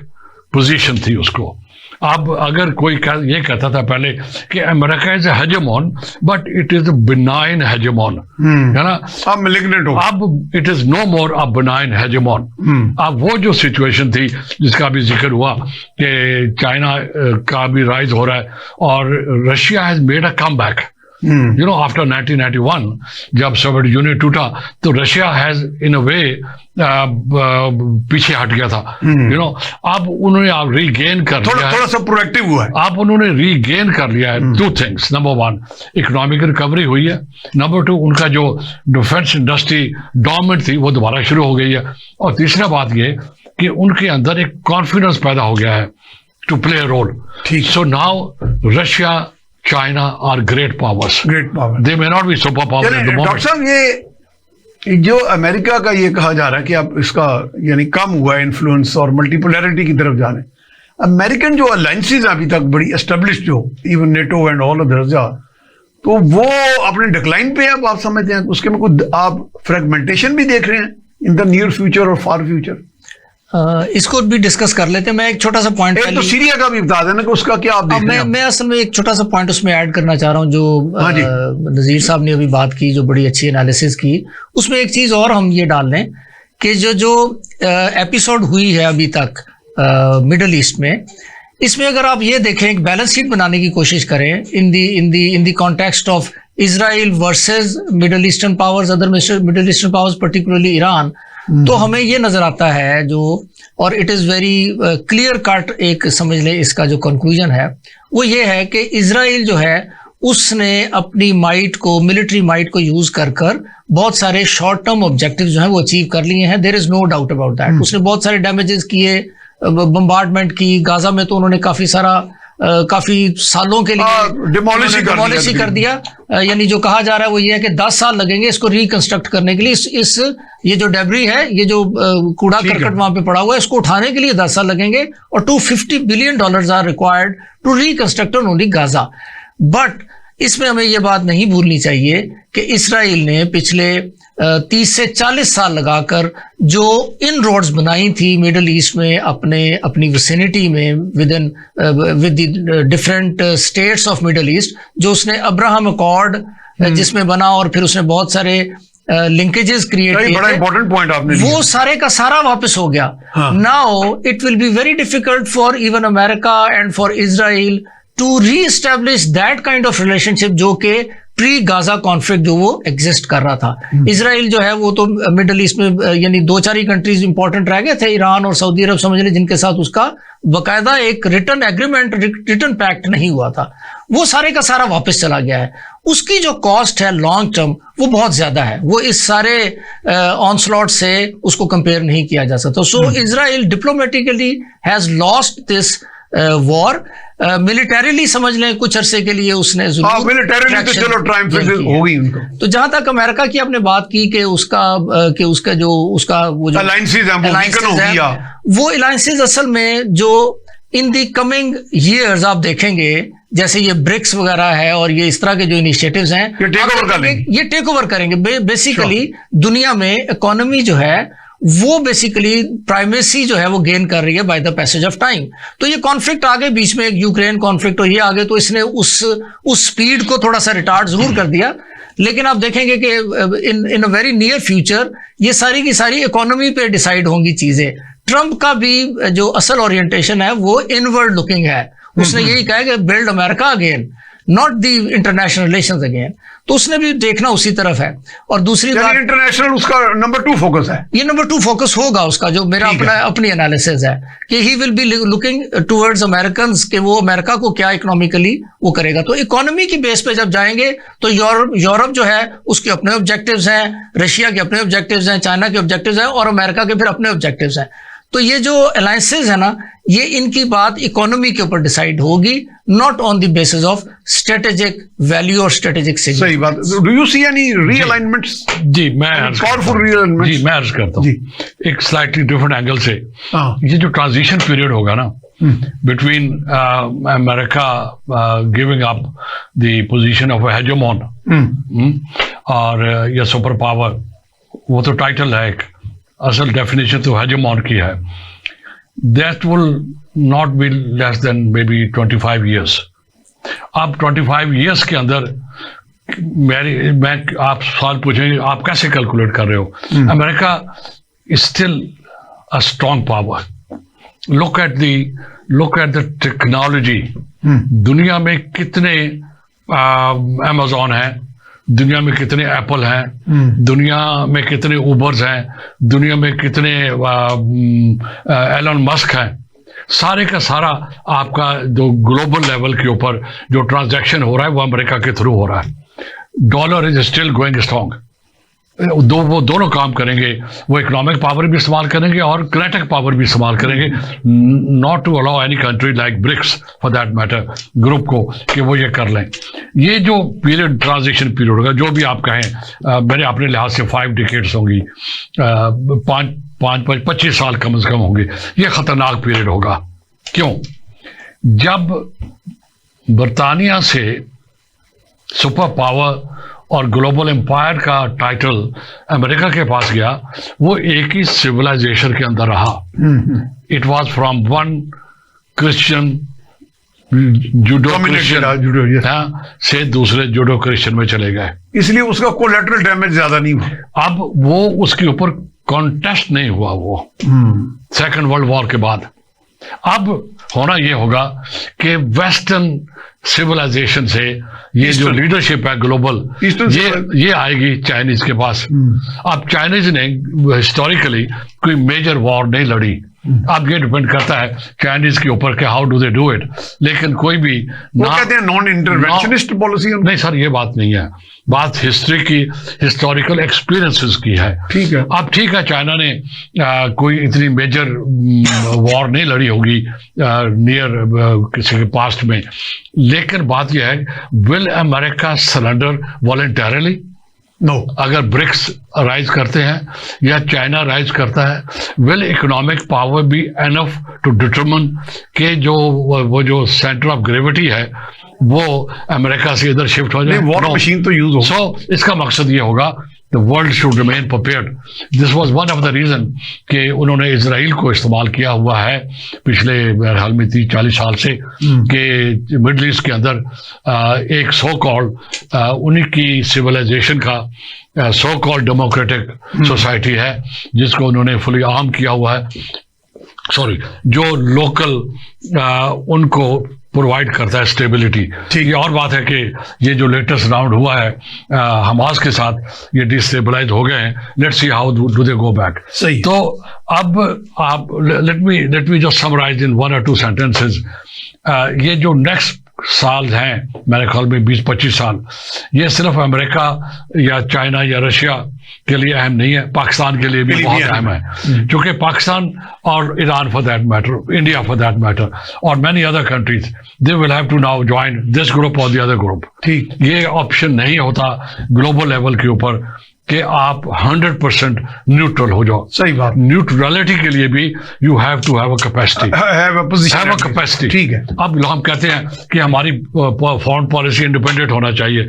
पोजीशन थी उसको। अब अगर कोई ये कहता था पहले कि America is a hegemon, but it is a benign hegemon, है ना, अब मैलिग्नेंट हो, अब it is no more a benign hegemon. अब वो जो सिचुएशन थी जिसका भी जिक्र हुआ कि चाइना का भी राइज हो रहा है और Russia has made a comeback, you know after 1991 जब सोवियत यूनियन टूटा तो रशिया हैज इन अ वे पीछे हट गया था, यू नो। अब उन्होंने आप रीगेन कर लिया है, थोड़ा सा प्रोएक्टिव हुआ है। आप उन्होंने रीगेन कर लिया है। Two things, number one economic recovery हुई है, नंबर टू उनका जो डिफेंस इंडस्ट्री डोमिनेंट थी वो दोबारा शुरू हो गई है, और तीसरा बात ये कि उनके अंदर एक कॉन्फिडेंस पैदा हो गया है to play role. So now Russia China are great powers, they may not be super power at the moment. Doctor साहब, ये जो अमेरिका का ये कहा जा रहा है कि अब इसका यानी कम हुआ है इन्फ्लुएंस और मल्टीपोलैरिटी की तरफ जाने, अमेरिकन जो अलायंसेज अभी तक बड़ी एस्टेब्लिश्ड जो even NATO and all others, तो वो अपने डिक्लाइन पे है। अब आप समझते हैं उसके में कुछ आप फ्रेगमेंटेशन भी देख रहे हैं इन द नियर फ्यूचर और फार फ्यूचर? इसको भी डिस्कस कर लेते हैं। मैं एक छोटा सा पॉइंट, एक तो सीरिया का भी बता देना कि उसका क्या आप देख रहे हैं? मैं असल में एक छोटा सा पॉइंट उसमें ऐड करना चाह रहा हूं, जो नजीर साहब ने अभी बात की, जो बड़ी अच्छी एनालिसिस की, उसमें एक चीज और हम ये डाल लें कि जो एपिसोड हुई है अभी तक मिडल ईस्ट में, इसमें अगर आप ये देखें, एक बैलेंस शीट बनाने की कोशिश करें in the context of Israel versus middle eastern powers, other middle eastern powers, particularly Iran, तो हमें ये नजर आता है जो, और it is very clear cut, एक समझ लें इसका जो कंक्लूजन है वो ये है कि इजराइल जो है उसने अपनी माइट को, मिलिट्री माइट को यूज कर बहुत सारे शॉर्ट टर्म ऑब्जेक्टिव जो हैं वो अचीव कर लिए हैं। There is no doubt about that. उसने बहुत सारे डैमेजेस किए, बम्बार्डमेंट की, गाजा में तो उन्होंने काफी सालों के लिए डिमोलिश कर दिया। यानी जो कहा जा रहा है वो ये है कि 10 साल लगेंगे इसको रिकंस्ट्रक्ट करने के लिए। ये जो डेब्री है, ये जो कूड़ा करकट वहां पे पड़ा हुआ है, इसको उठाने के लिए 10 साल लगेंगे, और $250 billion are required to reconstruct only Gaza. But इसमें हमें ये बात नहीं भूलनी चाहिए कि इसराइल ने पिछले 30 से 40 साल लगाकर जो इन रोड्स बनाई थी मिडल ईस्ट में, अपनी विसिनिटी में, with the different states of middle east, जो उसने अब्राहम अकॉर्ड जिसमें बना, और फिर उसने बहुत सारे लिंकेजेस क्रिएट किए, बड़ा इंपॉर्टेंट पॉइंट आपने, वो सारे का सारा वापस हो गया। Now it will be very difficult for even America and for Israel to re-establish that kind of relationship जो कि प्री गाजा कॉन्फ्लिक्ट जो वो एग्जिस्ट कर रहा था। इजराइल जो है वो तो मिडल ईस्ट में यानी 2-4 ही कंट्रीज इंपॉर्टेंट रह गए थे, ईरान और सऊदी अरब समझ लें, जिनके साथ उसका बकायदा एक रिटर्न एग्रीमेंट, रिटर्न पैक्ट नहीं हुआ था। वो सारे का सारा वापस चला गया है। उसकी जो कॉस्ट है लॉन्ग टर्म वो बहुत ज्यादा है, वो इस सारे ऑनस्लॉट से उसको कंपेयर नहीं किया जा सकता। So Israel diplomatically has lost this war. Militarily समझ लें कुछ अरसे के लिए उसने मिलिटरीली तो चलो ट्रायम्फ हो गई उनको। तो जहां तक अमेरिका की आपने बात की कि उसका जो वो अलायंसेज हैं, वो अलायंसेज असल में जो इन दी कमिंग ईयर्स आप देखेंगे, जैसे ये ब्रिक्स वगैरह है और ये इस तरह के जो इनिशिएटिव्स हैं, ये टेक ओवर करेंगे। बेसिकली दुनिया में इकोनॉमी जो है वो बेसिकली प्राइमेसी जो है वो गेन कर रही है by the passage of time. तो ये कॉन्फ्लिक्ट आगे बीच में एक यूक्रेन कॉन्फ्लिक्ट और ये आगे, तो इसने उस स्पीड को थोड़ा सा रिटार्ड जरूर कर दिया। लेकिन आप देखेंगे कि इन अ वेरी नियर फ्यूचर ये सारी की सारी इकोनॉमी पे डिसाइड होंगी चीजें। ट्रंप का भी जो असल ओरिएंटेशन है वो इनवर्ड लुकिंग है। उसने यही कहा कि build America again, not the international relations again. तो उसने भी देखना उसी तरफ है। और दूसरी बात, इंटरनेशनल उसका नंबर 2 फोकस है। ये नंबर 2 फोकस होगा उसका, जो मेरा अपनी एनालिसिस है कि he will be looking towards Americans, कि वो अमेरिका को क्या इकोनॉमिकली वो करेगा। तो इकोनॉमी की बेस पे जब जाएंगे तो यूरोप जो है उसके अपने ऑब्जेक्टिव्स हैं, रशिया के अपने ऑब्जेक्टिव्स हैं, चाइना के ऑब्जेक्टिव्स हैं, और अमेरिका के फिर अपने ऑब्जेक्टिव्स हैं। तो ये जो अलायंसेज है ना, ये इनकी बात इकोनॉमी के ऊपर डिसाइड होगी, not on the basis of strategic value और स्ट्रेटेजिक सिग्निफिकेंस। सही बात। Do you see any realignments? जी मैं पावरफुल रीअलाइनमेंट, जी मैं अर्ज करता हूँ एक स्लाइटली डिफरेंट एंगल से। ये जो ट्रांजिशन पीरियड होगा ना between America giving up the position of hegemon और या सुपर पावर, वो तो टाइटल है, एक असल डेफिनेशन तो हेजेमोन की है। That will not be less than may be 25 years। अब 25 years के अंदर मैं आप सवाल पूछेंगे आप कैसे कैलकुलेट कर रहे हो? America is still a strong power. Look at the technology. दुनिया में कितने अमेजोन है, दुनिया में कितने एप्पल हैं, दुनिया में कितने उबर्स हैं, दुनिया में कितने एलन मस्क हैं, सारे का सारा आपका जो ग्लोबल लेवल के ऊपर जो ट्रांजैक्शन हो रहा है वो अमेरिका के थ्रू हो रहा है। Dollar is still going strong. वो दोनों काम करेंगे, वो इकोनॉमिक पावर भी इस्तेमाल करेंगे और किनेटिक पावर भी इस्तेमाल करेंगे, not to allow any country like BRICS for that matter group को कि वो ये कर लें। ये जो पीरियड ट्रांजिशन पीरियड होगा, जो भी आप कहें, मेरे अपने लिहाज से 5 डिकेड्स होंगी, 25 साल कम से कम होंगे। ये खतरनाक पीरियड होगा। क्यों? जब बरतानिया से सुपर पावर और ग्लोबल एम्पायर का टाइटल अमेरिका के पास गया, वो एक ही सिविलाइजेशन के अंदर रहा। It was from one Christian judo Christian से दूसरे जूडो क्रिश्चियन में चले गए, इसलिए उसका कोलैटरल डैमेज ज्यादा नहीं हुआ। अब वो उसके ऊपर कॉन्टेस्ट नहीं हुआ वो सेकेंड वर्ल्ड वॉर के बाद। अब होना ये होगा कि वेस्टर्न सिविलाइजेशन से ये जो लीडरशिप है ग्लोबल, ये आएगी चाइनीज के पास। अब चाइनीज ने हिस्टोरिकली कोई मेजर वॉर नहीं लड़ी। अब ये डिपेंड करता है चाइनीज के ऊपर कि how do they do it. लेकिन कोई भी वो कहते हैं नॉन इंटरवेंशनिस्ट पॉलिसी। नहीं सर, ये बात नहीं है, बात हिस्ट्री की, हिस्टोरिकल एक्सपीरियंसेस की है। ठीक है। अब ठीक है, चाइना ने कोई इतनी मेजर वॉर नहीं लड़ी होगी नियर किसी के पास्ट में, लेकिन बात यह है, will America surrender voluntarily? No. अगर ब्रिक्स राइज करते हैं या चाइना राइज करता है, will economic power be enough to determine कि वो जो सेंटर ऑफ ग्रेविटी है वो अमेरिका से इधर शिफ्ट हो जाए? वॉर मशीन तो यूज हो। सो इसका मकसद ये होगा, the world should remain prepared. This was one of the reason कि उन्होंने इजराइल को इस्तेमाल किया हुआ है पिछले हाल में 30-40 साल से कि मिडल ईस्ट के अंदर एक सो कॉल्ड उन्हीं की सिविलाइजेशन का सो कॉल्ड डेमोक्रेटिक सोसाइटी है जिसको उन्होंने फुली आर्म किया हुआ है, जो लोकल उनको प्रोवाइड करता है स्टेबिलिटी। ठीक है। और बात है कि ये जो लेटेस्ट राउंड हुआ है हमास के साथ, ये डिस्टेबलाइज हो गए हैं। Let's see how do they go back. सही। तो अब आप let me just summarize in 1 or 2 sentences. ये जो नेक्स्ट साल हैं, मेरे ख्याल में 20-25 साल, ये सिर्फ अमेरिका या चाइना या रशिया के लिए अहम नहीं है, पाकिस्तान के लिए भी बहुत अहम है। क्योंकि पाकिस्तान और Iran for that matter, India for that matter, और many other countries, they will have to now join this group और द अदर ग्रुप। ठीक, ये ऑप्शन नहीं होता ग्लोबल लेवल के ऊपर कि आप 100% न्यूट्रल हो जाओ। सही बात। न्यूट्रलिटी के लिए भी you have to have a capacity, have a capacity. ठीक है। अब हम कहते हैं कि हमारी फॉरेन पॉलिसी इंडिपेंडेंट होना चाहिए।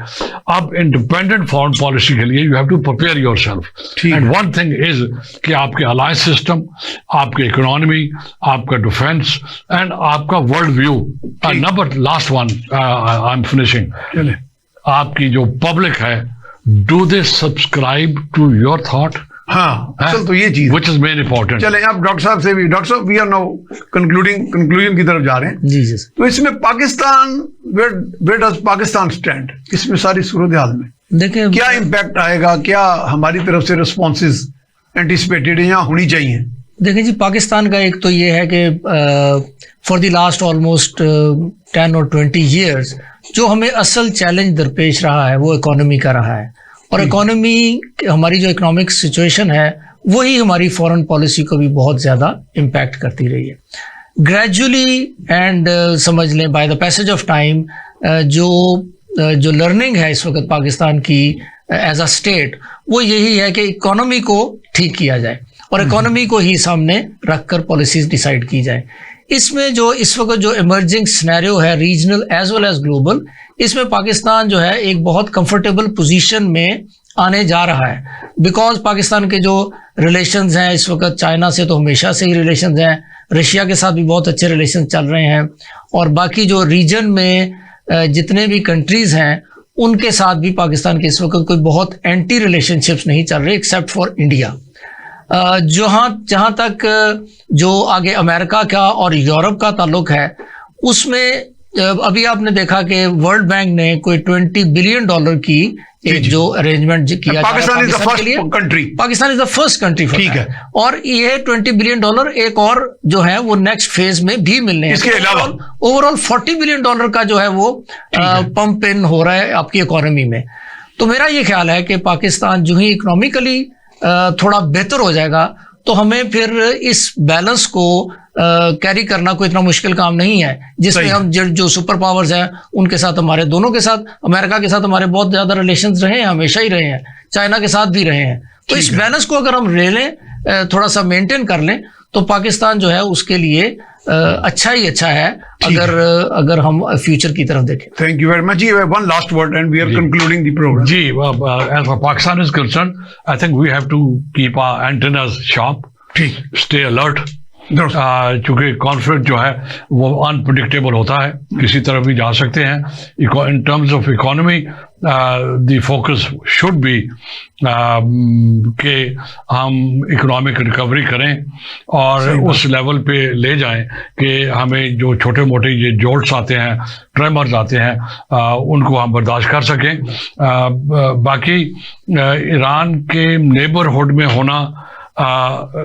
अब इंडिपेंडेंट फॉरेन पॉलिसी के लिए you have to prepare yourself. And one thing is कि आपके अलायंस सिस्टम, आपके इकोनॉमी, आपका डिफेंस एंड आपका world view. Number last one, I am finishing. आपकी जो पब्लिक है, do they subscribe to your thought? हाँ, चल तो ये चीज which is very important। चलें आप डॉक्टर साहब से भी। डॉक्टर साहब, वी आर नाउ कंक्लूजन की तरफ जा रहे हैं। जी जी। तो इसमें Pakistan, where does Pakistan stand इसमें सारी सूरत हाल में? देखिए क्या इम्पैक्ट आएगा, क्या हमारी तरफ से रिस्पॉन्सेज एंटिसिपेटेड या होनी चाहिए? देखिए जी, पाकिस्तान का एक तो ये है कि for the last almost 10 or 20 years जो हमें असल चैलेंज दरपेश रहा है वो इकोनॉमी का रहा है। और इकोनॉमी, हमारी जो इकोनॉमिक सिचुएशन है वही हमारी फॉरेन पॉलिसी को भी बहुत ज़्यादा इम्पैक्ट करती रही है। ग्रेजुअली एंड समझ लें by the passage of time, जो लर्निंग है इस वक्त पाकिस्तान की एज अ स्टेट, वो यही है कि इकोनॉमी को ठीक किया जाए और इकोनॉमी को ही सामने रखकर पॉलिसीज डिसाइड की जाए। इसमें जो इस वक्त जो इमर्जिंग सिनेरियो है regional as well as global, इसमें पाकिस्तान जो है एक बहुत कंफर्टेबल पोजीशन में आने जा रहा है। बिकॉज पाकिस्तान के जो रिलेशंस हैं इस वक्त, चाइना से तो हमेशा से ही रिलेशंस हैं, रशिया के साथ भी बहुत अच्छे रिलेशन चल रहे हैं, और बाकी जो रीजन में जितने भी कंट्रीज़ हैं उनके साथ भी पाकिस्तान के इस वक्त कोई बहुत एंटी रिलेशनशिप्स नहीं चल रहे एक्सेप्ट फॉर इंडिया। जहाँ तक जो आगे अमेरिका का और यूरोप का ताल्लुक है, उसमें अभी आपने देखा कि वर्ल्ड बैंक ने कोई $20 बिलियन की एक जो अरेंजमेंट किया Pakistan is the first country, Pakistan is the first country, ठीक है, और ये $20 बिलियन एक और जो है वो नेक्स्ट फेज में भी मिलने हैं। इसके अलावा ओवरऑल $40 बिलियन का जो है वो पंप इन हो रहा है आपकी इकोनॉमी में। तो मेरा ये ख्याल है कि पाकिस्तान जो ही इकोनॉमिकली थोड़ा बेहतर हो जाएगा तो हमें फिर इस बैलेंस को कैरी करना कोई इतना मुश्किल काम नहीं है, जिसमें हम जो सुपर पावर्स हैं उनके साथ, हमारे दोनों के साथ, अमेरिका के साथ हमारे बहुत ज्यादा रिलेशंस रहे हैं, हमेशा ही रहे हैं, चाइना के साथ भी रहे हैं। तो इस बैलेंस को अगर हम ले लें, थोड़ा सा मेंटेन कर लें, तो पाकिस्तान जो है उसके लिए अच्छा ही अच्छा है, अगर हम फ्यूचर की तरफ देखें। Thank you very much. One last word and we are concluding the programme. जी, as far Pakistan is concerned, I think we have to keep our antennas sharp, ठीक, stay alert, क्योंकि कॉन्फ्लिक्ट जो है वो unpredictable होता है, किसी तरफ भी जा सकते हैं। In terms of economy the focus should be कि हम इकोनॉमिक रिकवरी करें और उस लेवल पे ले जाएं कि हमें जो छोटे मोटे ये जोल्ट्स आते हैं, ट्रेमर्स आते हैं, उनको हम बर्दाश्त कर सकें। बाकी ईरान के नेबरहुड में होना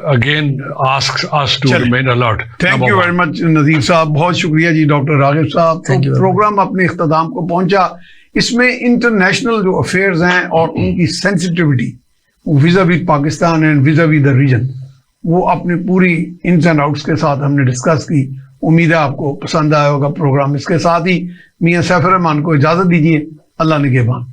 again asks us to remain alert. Thank you very much नज़ीर साहब, बहुत शुक्रिया जी। डॉक्टर रागिब साहब, तो प्रोग्राम अपने इख्तिताम को पहुंचा। इसमें इंटरनेशनल जो अफेयर्स हैं और उनकी sensitivity vis-a-vis Pakistan and vis-a-vis the region, वो अपनी पूरी इन्स एंड आउट्स के साथ हमने डिस्कस की। उम्मीद है आपको पसंद आया होगा प्रोग्राम। इसके साथ ही मियां सैफुर रहमान को इजाज़त दीजिए। अल्लाह निगहबान।